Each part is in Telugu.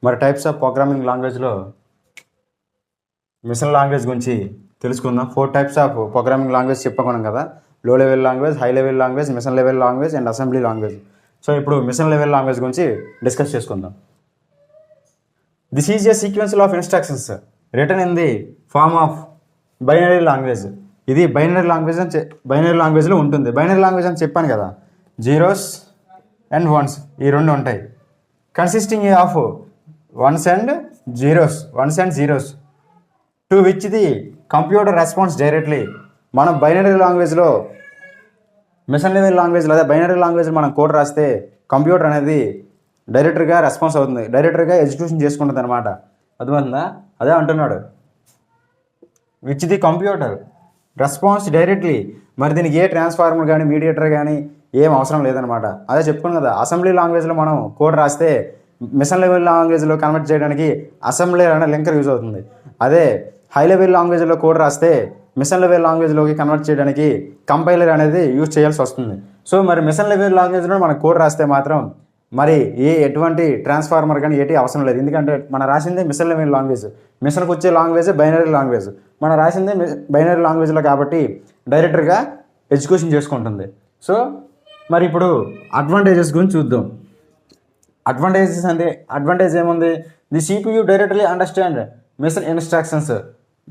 మరి టైప్స్ ఆఫ్ ప్రోగ్రామింగ్ లాంగ్వేజ్లో మిషన్ లాంగ్వేజ్ గురించి తెలుసుకుందాం. 4 టైప్స్ ఆఫ్ ప్రోగ్రామింగ్ లాంగ్వేజ్ చెప్పుకున్నాం కదా. Low level language, high level language, machine level language and assembly language. So ఇప్పుడు మిషన్ లెవెల్ లాంగ్వేజ్ గురించి డిస్కస్ చేసుకుందాం. This is a sequential of instructions written in the form of binary language. ఇది బైనరీ లాంగ్వేజ్లో ఉంటుంది. బైనరీ లాంగ్వేజ్ అని చెప్పాను కదా, జీరోస్ అండ్ వన్స్ ఈ రెండు ఉంటాయి. Consisting of once and zeros to which the computer response directly. మనం బైనరీ లాంగ్వేజ్లో మిషన్ లెవెల్ లాంగ్వేజ్లో అదే బైనరీ లాంగ్వేజ్లో మనం కోడ్ రాస్తే కంప్యూటర్ అనేది డైరెక్టర్గా రెస్పాన్స్ అవుతుంది, డైరెక్టర్గా ఎగ్జిక్యూషన్ చేసుకుంటుంది అనమాట. అర్థమవుతుందా? అదే అంటున్నాడు, which the computer response directly. మరి దీనికి ఏ ట్రాన్స్ఫార్మర్ కానీ మీడియేటర్ కానీ ఏం అవసరం లేదనమాట. అదే చెప్పుకున్నాం కదా, అసెంబ్లీ లాంగ్వేజ్లో మనం కోడ్ రాస్తే మిషన్ లెవెల్ లాంగ్వేజ్లో కన్వర్ట్ చేయడానికి అసెంబ్లీ అనే లింకర్ యూజ్ అవుతుంది. అదే హై లెవెల్ లాంగ్వేజ్లో కోడ్ రాస్తే మిషన్ లెవెల్ లాంగ్వేజ్లోకి కన్వర్ట్ చేయడానికి కంపైలర్ అనేది యూజ్ చేయాల్సి వస్తుంది. సో మరి మిషన్ లెవెల్ లాంగ్వేజ్లో మనం కోడ్ రాస్తే మాత్రం మరి ఎటువంటి ట్రాన్స్ఫార్మర్ కానీ ఏటి అవసరం లేదు. ఎందుకంటే మనం రాసిందే మిషన్ లెవెల్ లాంగ్వేజ్, మిషన్కి వచ్చే లాంగ్వేజ్ బైనరీ లాంగ్వేజ్. మనం రాసిందే బైనరీ లాంగ్వేజ్లో కాబట్టి డైరెక్టర్గా ఎగ్జిక్యూషన్ చేసుకుంటుంది. సో మరి ఇప్పుడు అడ్వాంటేజెస్ గురించి చూద్దాం. అడ్వాంటేజ్ ఏముంది? The CPU directly understand machine instructions.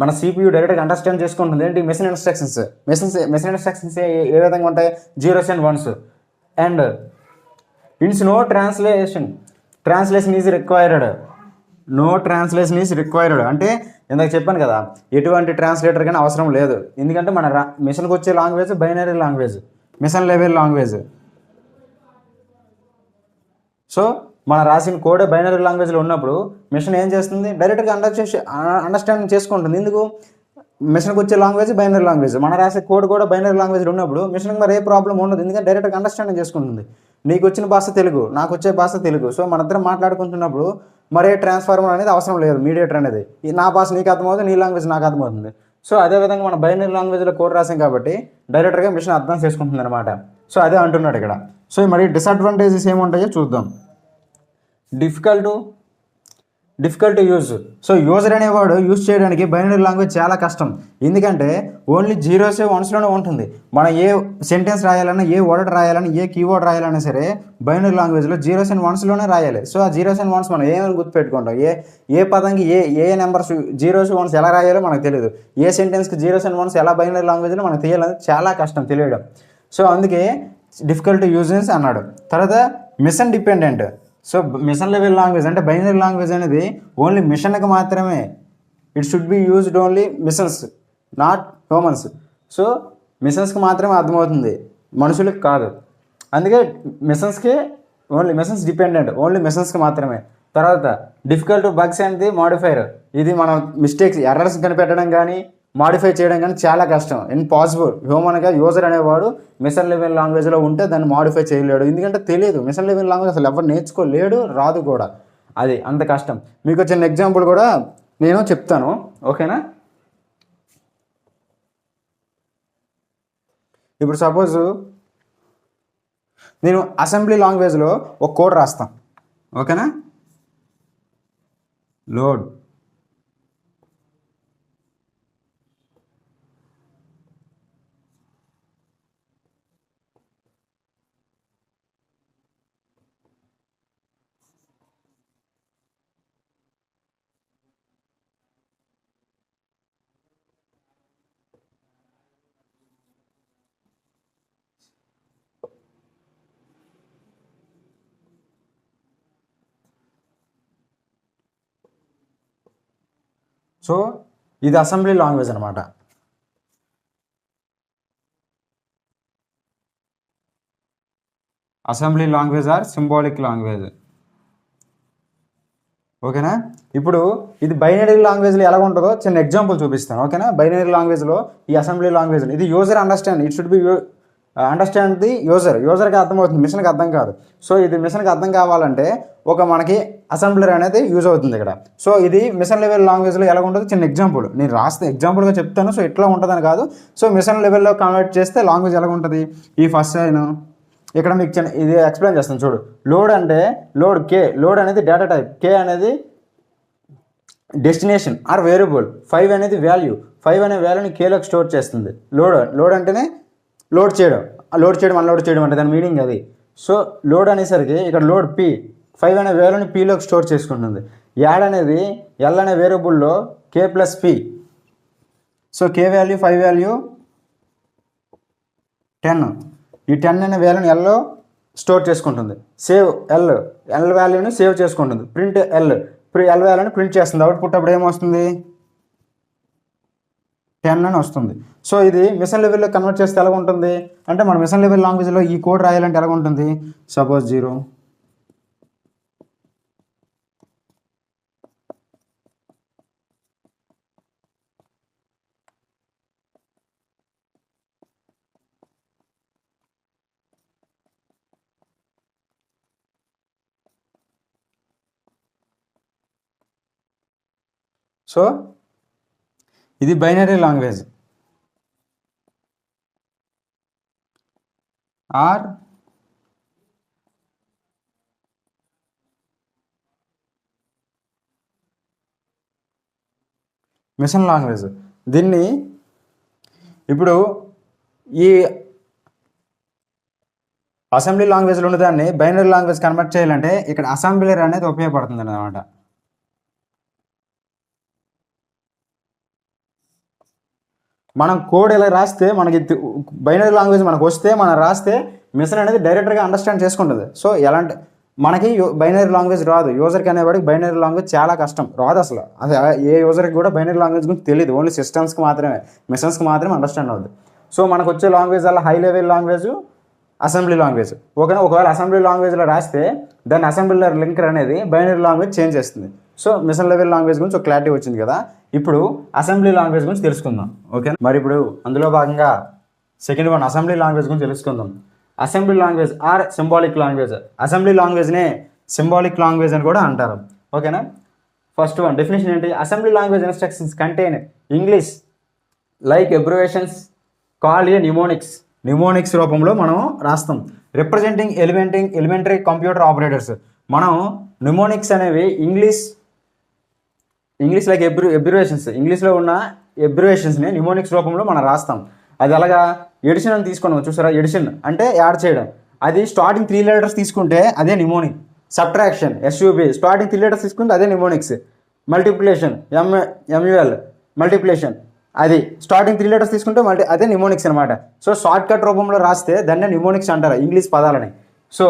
మన CPU డైరెక్ట్గా అండర్స్టాండ్ చేసుకుంటుంది ఏంటి? Machine instructions. మిషన్ ఇన్స్ట్రక్షన్స్ ఏ విధంగా ఉంటాయి? Zeros and ones. And it's no translation is required. అంటే ఇందాక చెప్పాను కదా, ఎటువంటి ట్రాన్స్లేటర్ కానీ అవసరం లేదు. ఎందుకంటే మన మిషన్కి వచ్చే language binary language, machine level language. So మన రాసిన కోడ్ బైనరీ లాంగ్వేజ్లో ఉన్నప్పుడు మిషన్ ఏం చేస్తుంది? డైరెక్ట్గా అండర్స్టాండింగ్ చేసుకుంటుంది. ఎందుకు? మిషన్కి వచ్చే లాంగ్వేజ్ బైనరీ లాంగ్వేజ్, మన రాసే కోడ్ కూడా బైనరీ లాంగ్వేజ్లో ఉన్నప్పుడు మిషన్కి మరి ఏ ప్రాబ్లం ఉండదు. ఎందుకంటే డైరెక్ట్గా అండర్స్టాండింగ్ చేసుకుంటుంది. నీకు వచ్చిన భాష తెలుగు, నాకు వచ్చే భాష తెలుగు. సో మనిద్దరం మాట్లాడుకుంటున్నప్పుడు మరే ట్రాన్స్ఫార్మర్ అనేది అవసరం లేదు, మీడియేటర్ అనేది. నా భాష నీకు అర్థమవుతుంది, నీ లాంగ్వేజ్ నాకు అర్థమవుతుంది. సో అదేవిధంగా మన బైనరీ లాంగ్వేజ్లో కోడ్ రాసాం కాబట్టి డైరెక్ట్గా మిషన్ అర్థం చేసుకుంటుంది అనమాట. సో అదే అంటున్నాడు ఇక్కడ. సో మరి డిసడ్వాంటేజెస్ ఏముంటాయో చూద్దాం. Difficult use. సో యూజర్ అనేవాడు యూజ్ చేయడానికి బైనరీ లాంగ్వేజ్ చాలా కష్టం. ఎందుకంటే ఓన్లీ జీరోస్ వన్స్లోనే ఉంటుంది. మనం ఏ సెంటెన్స్ రాయాలన్నా, ఏ వర్డ్ రాయాలన్నా, ఏ కీవర్డ్ రాయాలన్నా సరే బైనరీ లాంగ్వేజ్లో జీరోస్ అండ్ వన్స్లోనే రాయాలి. సో ఆ జీరోస్ అండ్ వన్స్ మనం ఏమైనా గుర్తుపెట్టుకుంటాం. ఏ పదంకి ఏ నెంబర్స్ జీరోస్ వన్స్ ఎలా రాయాలో మనకు తెలియదు. ఏ సెంటెన్స్కి జీరోస్ అండ్ వన్స్ ఎలా బైనరీ లాంగ్వేజ్లో మనకు తెలియాలని చాలా కష్టం తెలియడం. సో అందుకే డిఫికల్ట్ యూజెస్ అన్నాడు. తర్వాత machine dependent. So machine level language అంటే బైనరీ లాంగ్వేజ్ అనేది ఓన్లీ మిషన్కి మాత్రమే. It should be used only machines, not humans. So మిషన్స్కి మాత్రమే అర్థమవుతుంది, మనుషులకు కాదు. అందుకే మిషన్స్ డిపెండెంట్, ఓన్లీ మిషన్స్కి మాత్రమే. తర్వాత difficult bugs and the modifier. ఇది మనం మిస్టేక్స్ ఎర్రర్స్ కనిపెట్టడం కానీ మాడిఫై చేయడం కానీ చాలా కష్టం, ఇంపాసిబుల్. హ్యూమన్గా యూజర్ అనేవాడు మిషన్ లెవెల్ లాంగ్వేజ్లో ఉంటే దాన్ని మాడిఫై చేయలేడు. ఎందుకంటే తెలియదు, మిషన్ లెవెల్ లాంగ్వేజ్ అసలు ఎవరు నేర్చుకోలేడు, రాదు కూడా. అది అంత కష్టం. మీకు చిన్న ఎగ్జాంపుల్ కూడా నేను చెప్తాను, ఓకేనా? ఇప్పుడు సపోజ్ నేను అసెంబ్లీ లాంగ్వేజ్లో ఒక కోడ్ రాస్తాను, ఓకేనా? లోడ్. సో ఇది అసెంబ్లీ లాంగ్వేజ్ అనమాట. Assembly language or symbolic language, ఓకేనా? ఇప్పుడు ఇది బైనరీ లాంగ్వేజ్లో ఎలా ఉంటుందో చిన్న ఎగ్జాంపుల్ చూపిస్తాను, ఓకేనా? బైనరీ లాంగ్వేజ్లో ఈ అసెంబ్లీ లాంగ్వేజ్ ఇది user understand, it should be understand the యూజర్కి అర్థమవుతుంది, మిషన్కి అర్థం కాదు. సో ఇది మిషన్కి అర్థం కావాలంటే మనకి అసెంబ్లర్ అనేది యూజ్ అవుతుంది ఇక్కడ. సో ఇది మిషన్ లెవెల్ లాంగ్వేజ్లో ఎలా ఉంటుందో చిన్న ఎగ్జాంపుల్ నేను రాస్తే ఎగ్జాంపుల్గా చెప్తాను. సో ఇట్లా ఉంటుందని కాదు. సో మిషన్ లెవెల్లో కన్వర్ట్ చేస్తే లాంగ్వేజ్ ఎలా ఉంటుంది? ఈ ఫస్ట్ లైన్ ఇక్కడ మీకు ఇది ఎక్స్ప్లెయిన్ చేస్తాను చూడు. లోడ్ అంటే లోడ్ కే, లోడ్ అనేది డేటా టైప్, కే అనేది డెస్టినేషన్ ఆర్ వేరియబుల్, 5 అనేది వాల్యూ, 5 అనే వాల్యూని కేలోకి స్టోర్ చేస్తుంది. లోడ్ అంటేనే లోడ్ చేయడం, అన్లోడ్ చేయడం అంటే దాని మీనింగ్ అది. సో లోడ్ అనేసరికి ఇక్కడ లోడ్ పి, 5 అనే వాల్యూని పీలోకి స్టోర్ చేసుకుంటుంది. యాడ్ అనేది ఎల్ అనే వేరియబుల్లో కే ప్లస్ పి. సో కే వాల్యూ 5 వాల్యూ 10, ఈ 10 అనే వాల్యూని ఎల్లో స్టోర్ చేసుకుంటుంది. సేవ్ ఎల్ వాల్యూని సేవ్ చేసుకుంటుంది. ప్రింట్ ఎల్ వాల్యూని ప్రింట్ చేస్తుంది. అవుట్పుట్ అప్పుడు ఏమొస్తుంది, 10 అని వస్తుంది. సో ఇది మిషన్ లెవెల్లో కన్వర్ట్ చేస్తే ఎలా ఉంటుంది అంటే, మన మిషన్ లెవెల్ లాంగ్వేజ్లో ఈ కోడ్ రాయాలంటే ఎలా ఉంటుంది, సపోజ్ 0 సో ఇది binary language or machine language. దీన్ని ఇప్పుడు ఈ అసెంబ్లీ లాంగ్వేజ్లో ఉన్నదాన్ని బైనరీ లాంగ్వేజ్ కన్వర్ట్ చేయాలంటే ఇక్కడ అసెంబ్లర్ అనేది ఉపయోగపడుతుంది అన్నమాట. మనం కోడ్ ఇలా రాస్తే మనకి బైనరీ లాంగ్వేజ్ మనకు వస్తే మనం రాస్తే మిషన్ అనేది డైరెక్ట్గా అండర్స్టాండ్ చేసుకుంటుంది. సో ఎలాంటి మనకి బైనరీ లాంగ్వేజ్ రాదు, యూజర్కి అనేవాడికి బైనరీ లాంగ్వేజ్ చాలా కష్టం, రాదు అసలు. అది ఏ యూజర్కి కూడా బైనరీ లాంగ్వేజ్ గురించి తెలియదు, ఓన్లీ సిస్టమ్స్కి మాత్రమే, మిషన్స్కి మాత్రమే అండర్స్టాండ్ అవుతుంది. సో మనకు వచ్చే లాంగ్వేజ్ అలా high level language, assembly language. ఓకేనా, ఒకవేళ అసెంబ్లీ లాంగ్వేజ్లో రాస్తే దాన్ని అసెంబ్లర్ లింకర్ అనేది బైనరీ లాంగ్వేజ్ చేంజ్ చేస్తుంది. సో మిషన్ లెవెల్ లాంగ్వేజ్ గురించి ఒక క్లారిటీ వచ్చింది కదా. ఇప్పుడు అసెంబ్లీ లాంగ్వేజ్ గురించి తెలుసుకుందాం. ఓకే, మరి ఇప్పుడు అందులో భాగంగా సెకండ్ వన్ అసెంబ్లీ లాంగ్వేజ్ గురించి తెలుసుకుందాం. Assembly language or symbolic language. Assembly లాంగ్వేజ్నే సింబాలిక్ లాంగ్వేజ్ అని కూడా అంటారు. ఓకేనా, ఫస్ట్ వన్ డెఫినేషన్ ఏంటి, assembly language instructions contain English like abbreviations call a mnemonics రూపంలో మనం రాస్తాం. Representing elementary computer operators. మనం న్యూమోనిక్స్ అనేవి ఇంగ్లీష్ లైక్ అబ్రివేషన్స్, ఇంగ్లీష్లో ఉన్న అబ్రివేషన్స్ని న్యూమోనిక్స్ రూపంలో మనం రాస్తాం. అది అలాగా ఎడిషన్ అని తీసుకున్నాం, చూసారా, ఎడిషన్ అంటే యాడ్ చేయడం. అది స్టార్టింగ్ 3 లెటర్స్ తీసుకుంటే అదే mnemonic. Subtraction SUB starting 3 letters తీసుకుంటే అదే న్యూమోనిక్స్. మల్టిప్లికేషన్ ఎంయుఎల్ మల్టిప్లికేషన్ అది స్టార్టింగ్ 3 లెటర్స్ తీసుకుంటే అదే న్యూమోనిక్స్ అనమాట. సో షార్ట్ కట్ రూపంలో రాస్తే దాన్ని న్యూమోనిక్స్ అంటారు, ఇంగ్లీష్ పదాలని. సో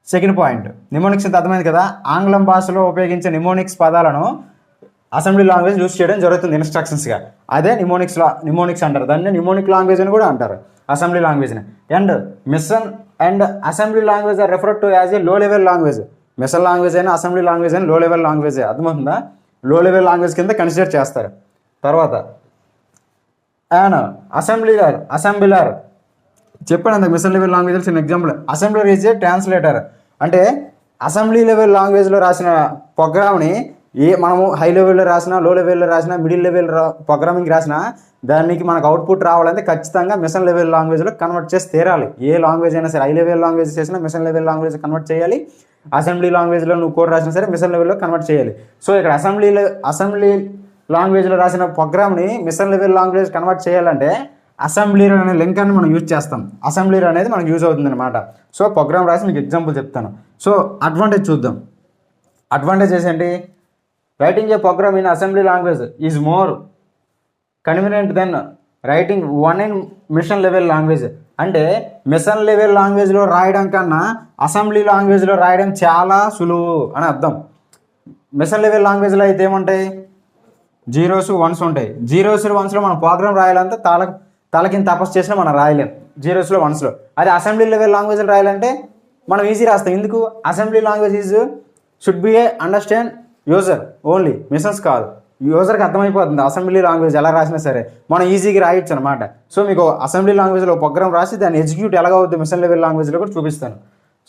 సెకండ్ పాయింట్, న్యూమోనిక్స్ అంత అర్థమైంది కదా. ఆంగ్లం భాషలో ఉపయోగించే న్యూమోనిక్స్ పదాలను అసెంబ్లీ లాంగ్వేజ్ యూజ్ చేయడం జరుగుతుంది ఇన్స్ట్రక్షన్స్గా. అదే న్యూమోనిక్స్ అంటారు, దాన్ని న్యూమోనిక్ లాంగ్వేజ్ అని కూడా అంటారు అసెంబ్లీ లాంగ్వేజ్ని. And machine and assembly language are refer to as a low level language. Machine language అయినా అసెంబ్లీ లాంగ్వేజ్ అయినా లో లెవెల్ లాంగ్వేజే, అర్థమవుతుందా, లో లెవెల్ లాంగ్వేజ్ కింద కన్సిడర్ చేస్తారు. తర్వాత అండ్ అసెంబ్లర్ చెప్పాను అంత మిషన్ లెవెల్ లాంగ్వేజ్ చిన్న example. Assembler is a translator. అంటే అసెంబ్లీ లెవెల్ లాంగ్వేజ్లో రాసిన ప్రోగ్రామ్ని మనము హై లెవెల్లో రాసినా, లో లెవెల్లో రాసినా, మిడిల్ లెవెల్ ప్రోగ్రామింగ్ రాసినా దానికి మనకు అవుట్పుట్ రావాలంటే ఖచ్చితంగా మిషన్ లెవెల్ లాంగ్వేజ్లో కన్వర్ట్ చేసి తీరాలి. ఏ లాంగ్వేజ్ అయినా సరే, హై లెవెల్ లాంగ్వేజ్ చేసినా మిషన్ లెవెల్ లాంగ్వేజ్ కన్వర్ట్ చేయాలి. అసెంబ్లీ లాంగ్వేజ్లో నువ్వు కోడ్ రాసినా సరే మిషన్ లెవెల్లో కన్వర్ట్ చేయాలి. సో ఇక్కడ అసెంబ్లీ లాంగ్వేజ్లో రాసిన ప్రోగ్రామ్ని మిషన్ లెవెల్ లాంగ్వేజ్ కన్వర్ట్ చేయాలంటే అసెంబ్లీర్ అనే లింక్ అని మనం యూజ్ చేస్తాం. అసెంబ్లీర్ అనేది మనకు యూజ్ అవుతుంది అనమాట. సో ప్రోగ్రామ్ రాసి మీకు ఎగ్జాంపుల్ చెప్తాను. సో అడ్వాంటేజ్ చూద్దాం. అడ్వాంటేజెస్ ఏంటి, writing a program in assembly language is more convenient than writing one in machine level language. అంటే మిషన్ లెవెల్ లాంగ్వేజ్లో రాయడం కన్నా అసెంబ్లీ లాంగ్వేజ్లో రాయడం చాలా సులువు అని అర్థం. మిషన్ లెవెల్ లాంగ్వేజ్లో అయితే ఏముంటాయి, 0s 1s ఉంటాయి. 0s 1sలో మనం ప్రోగ్రామ్ రాయాలంటే తలకింత తపస్సు చేసినా మనం రాయలేం 0s 1sలో. అది అసెంబ్లీ లెవెల్ లాంగ్వేజ్లో రాయాలంటే మనం ఈజీ రాస్తాం. ఎందుకు, assembly language should B A understand user only, machines కాదు. యూజర్కి అర్థమైపోతుంది అసెంబ్లీ లాంగ్వేజ్ ఎలా రాసినా సరే, మనం ఈజీగా రాయొచ్చు అనమాట. సో మీకు అసెంబ్లీ లాంగ్వేజ్లో ప్రోగ్రామ్ రాసి దాన్ని ఎగ్జిక్యూట్ ఎలాగ అవుతుంది మిషన్ లెవెల్ లాంగ్వేజ్లో కూడా చూపిస్తాను.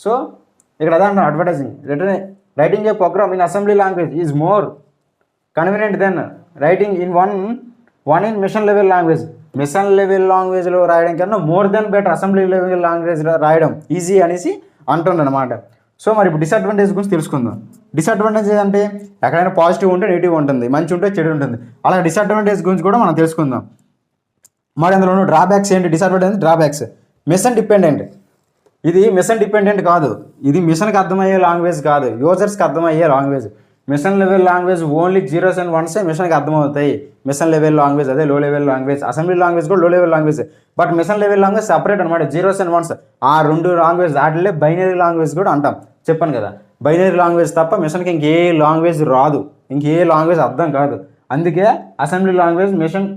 సో ఇక్కడ అదే అంటాను advertising, writing a program in assembly language is more convenient than writing in one in machine level language. Machine level లాంగ్వేజ్లో రాయడం కన్నా more than better assembly level లాంగ్వేజ్లో రాయడం ఈజీ అనేసి అంటుండనమాట. సో మరి ఇప్పుడు డిసడ్వాంటేజ్ గురించి తెలుసుకుందాం. డిసడ్వాంటేజ్ అంటే ఎక్కడైనా పాజిటివ్ ఉంటే నెగిటివ్ ఉంటుంది, మంచి ఉంటే చెడు ఉంటుంది. అలాగే డిసడ్వాంటేజ్ గురించి కూడా మనం తెలుసుకుందాం. మరి అందులో డ్రాబ్యాక్స్ ఏంటి? Disadvantage drawbacks. మిషన్ డిపెండెంట్, ఇది మిషన్ డిపెండెంట్ కాదు, ఇది మిషన్కి అర్థమయ్యే లాంగ్వేజ్ కాదు, యూజర్స్కి అర్థమయ్యే language. Machine level language only zeros and వన్సే మిషన్కి అర్థమవుతాయి. మిషన్ లెవెల్ లాంగ్వేజ్ అదే లో లెవెల్ లాంగ్వేజ్. అసెంబ్లీ లాంగ్వేజ్ కూడా low level language, but machine level language separate అనమాట. జీరోస్ అండ్ వన్స్ ఆ రెండు లాంగ్వేజ్ వాటిలో బైనరీ లాంగ్వేజ్ కూడా అంటాం. చెప్పాను కదా, బైనరీ లాంగ్వేజ్ తప్ప మిషన్కి ఇంకే లాంగ్వేజ్ రాదు, ఇంకే లాంగ్వేజ్ అర్థం కాదు. అందుకే అసెంబ్లీ లాంగ్వేజ్ మిషన్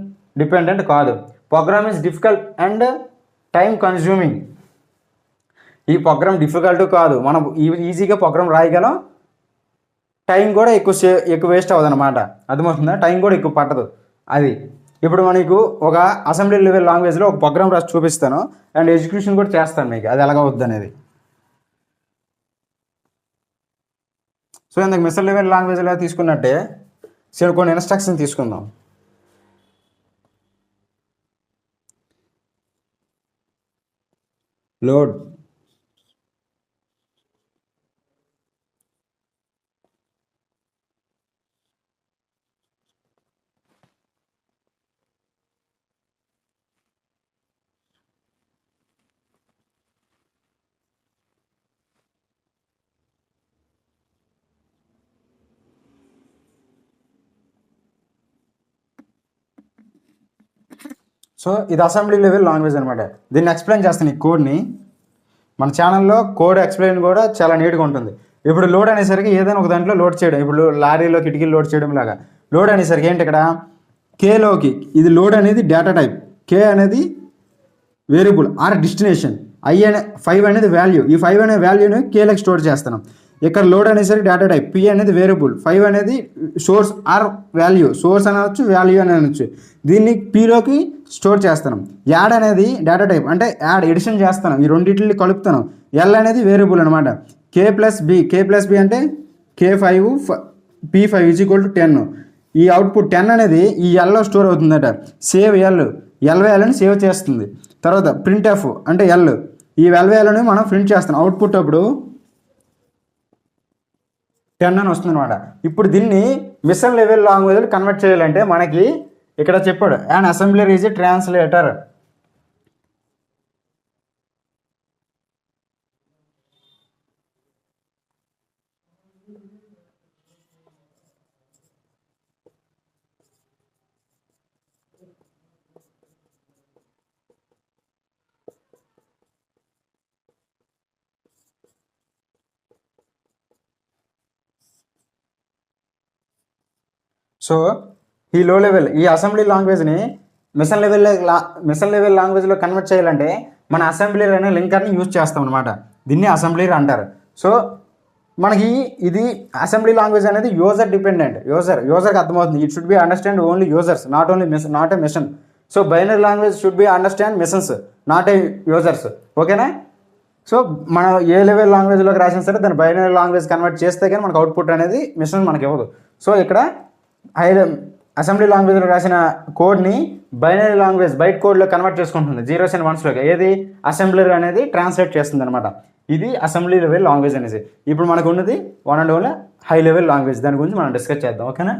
డిపెండెంట్ కాదు. Program is difficult and time consuming. ఈ ప్రోగ్రామ్ డిఫికల్ట్ కాదు, మనం ఈజీగా ప్రోగ్రామ్ రాయగలం, టైం కూడా ఎక్కువ వేస్ట్ అవ్వదు అనమాట. అర్థమవుతుందా? టైం కూడా ఎక్కువ పట్టదు. అది ఇప్పుడు మనకు ఒక అసెంబ్లీ లెవెల్ లాంగ్వేజ్లో ఒక ప్రోగ్రామ్ రాసి చూపిస్తాను అండ్ ఎగ్జిక్యూషన్ కూడా చేస్తాను మీకు, అది ఎలాగ వద్దు అనేది. సో ఇందుకు మిషన్ లెవెల్ లాంగ్వేజ్లో తీసుకున్నట్టే కొన్ని ఇన్స్ట్రక్షన్ తీసుకుందాం. లోడ్ సో ఇది అసెంబ్లీ లెవెల్ లాంగ్వేజ్ అనమాట. దీన్ని ఎక్స్ప్లెయిన్ చేస్తాను ఈ కోడ్ని. మన ఛానల్లో కోడ్ ఎక్స్ప్లెయిన్ కూడా చాలా నీట్గా ఉంటుంది. ఇప్పుడు లోడ్ అనేసరికి ఏదైనా ఒక దాంట్లో లోడ్ చేయడం, ఇప్పుడు లారీలో కిటికీలు లోడ్ చేయడం లాగా లోడ్ అనేసరికి ఏంటి ఇక్కడ కేలోకి ఇది లోడ్ అనేది డేటా టైప్, కే అనేది వేరియబుల్ ఆర్ డెస్టినేషన్, అనే 5 అనేది వాల్యూ. ఈ 5 అనే వాల్యూని కేలోకి స్టోర్ చేస్తున్నాం. ఇక్కడ లోడ్ అనేసరికి డేటా టైప్, పి అనేది వేరియబుల్, 5 అనేది సోర్స్ ఆర్ వాల్యూ, సోర్స్ అనవచ్చు వాల్యూ అని అనొచ్చు. దీన్ని పీలోకి స్టోర్ చేస్తున్నాం. యాడ్ అనేది డేటా టైప్, అంటే యాడ్ ఎడిషన్ చేస్తున్నాం, ఈ రెండింటిని కలుపుతున్నాం. ఎల్ అనేది వేరియబుల్ అనమాట. కే ప్లస్ బి అంటే K5 P5 = 10. ఈ అవుట్పుట్ 10 అనేది ఈ ఎల్లో స్టోర్ అవుతుందట. సేవ్ ఎల్వేఎల్ని సేవ్ చేస్తుంది. తర్వాత ప్రింట్ ఎఫ్ అంటే ఎల్, ఈ ఎల్వేఎల్ని మనం ప్రింట్ చేస్తాం. అవుట్పుట్ అప్పుడు 10 అని వస్తుంది అనమాట. ఇప్పుడు దీన్ని మిషన్ లెవెల్ లాంగ్వేజ్ కన్వర్ట్ చేయాలంటే మనకి ఇక్కడ చెప్పాడు and assembler is a translator. So ఈ లో లెవెల్ ఈ అసెంబ్లీ లాంగ్వేజ్ని మిషన్ లెవెల్ లాంగ్వేజ్లో కన్వర్ట్ చేయాలంటే మన అసెంబ్లీ అనే లింకర్ని యూజ్ చేస్తాం అనమాట. దీన్ని అసెంబ్లీ అంటారు. సో మనకి ఇది అసెంబ్లీ లాంగ్వేజ్ అనేది యూజర్ డిపెండెంట్, యూజర్కి అర్థమవుతుంది. It should be understand only users, not a machine. So binary language should be understand machines, not a users. ఓకేనా? సో మనం ఏ లెవెల్ లాంగ్వేజ్లోకి రాసినా సరే దాన్ని బైనరీ లాంగ్వేజ్ కన్వర్ట్ చేస్తే కానీ మనకు అవుట్పుట్ అనేది మిషన్ మనకి ఇవ్వదు. సో ఇక్కడ అసెంబ్లీ లాంగ్వేజ్లో రాసిన కోడ్ని బైనరీ లాంగ్వేజ్ బైట్ కోడ్లో కన్వర్ట్ చేసుకుంటుంది, జీరోస్ అండ్ వన్స్లోకి. ఏది అసెంబ్లీ అనేది ట్రాన్స్లేట్ చేస్తుంది అనమాట. ఇది అసెంబ్లీ లెవెల్ లాంగ్వేజ్ అనేసి. ఇప్పుడు మనకు ఉన్నది one and only high level language, దాని గురించి మనం డిస్కస్ చేద్దాం. ఓకేనా?